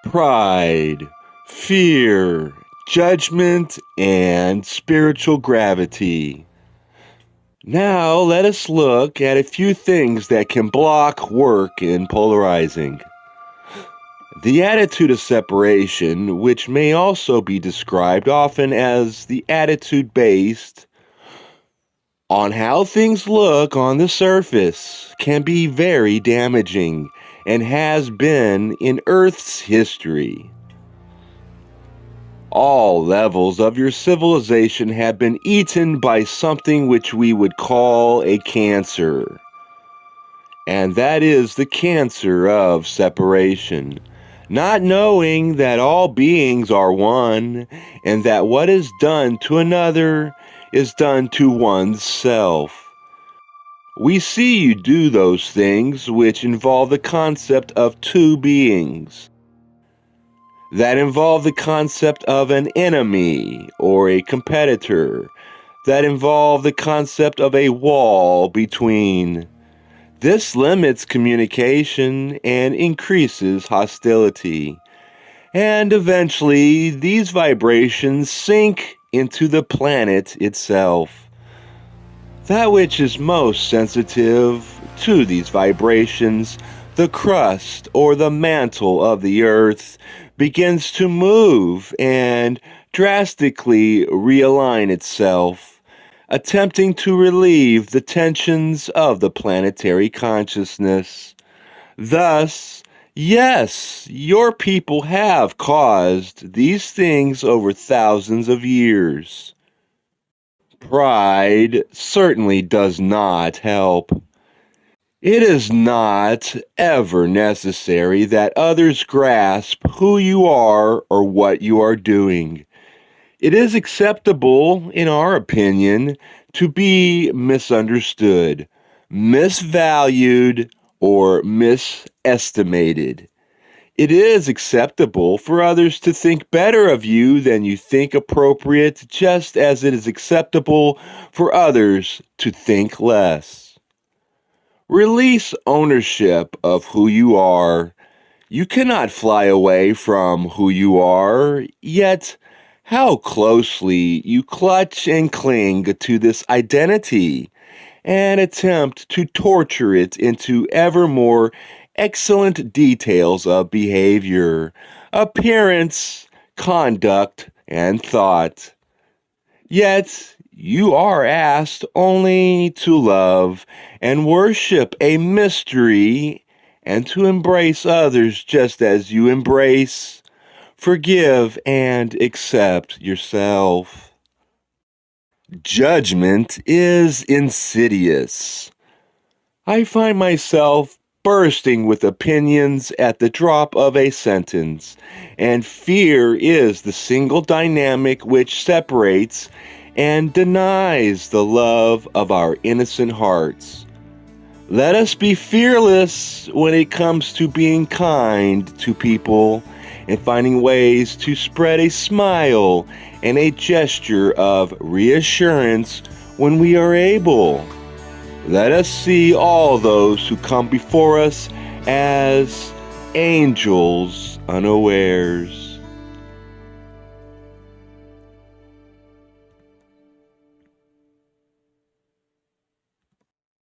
pride, fear, judgment, and spiritual gravity. Now let us look at a few things that can block work in polarizing. The attitude of separation, which may also be described often as the attitude based on how things look on the surface, can be very damaging and has been in Earth's history. All levels of your civilization have been eaten by something which we would call a cancer. And that is the cancer of separation. Not knowing that all beings are one, and that what is done to another is done to one's self. We see you do those things which involve the concept of two beings, that involve the concept of an enemy or a competitor, that involve the concept of a wall between. This limits communication and increases hostility. And eventually, these vibrations sink into the planet itself. That which is most sensitive to these vibrations, the crust or the mantle of the earth, begins to move and drastically realign itself, attempting to relieve the tensions of the planetary consciousness. Thus, yes, your people have caused these things over thousands of years. Pride certainly does not help. It is not ever necessary that others grasp who you are or what you are doing. It is acceptable, in our opinion, to be misunderstood, misvalued, or misestimated. It is acceptable for others to think better of you than you think appropriate, just as it is acceptable for others to think less. Release ownership of who you are. You cannot fly away from who you are, yet how closely you clutch and cling to this identity and attempt to torture it into ever more excellent details of behavior, appearance, conduct, and thought. Yet, you are asked only to love and worship a mystery and to embrace others just as you embrace, forgive, and accept yourself. Judgment is insidious. I find myself bursting with opinions at the drop of a sentence, and fear is the single dynamic which separates and denies the love of our innocent hearts. Let us be fearless when it comes to being kind to people and finding ways to spread a smile and a gesture of reassurance when we are able. Let us see all those who come before us as angels unawares.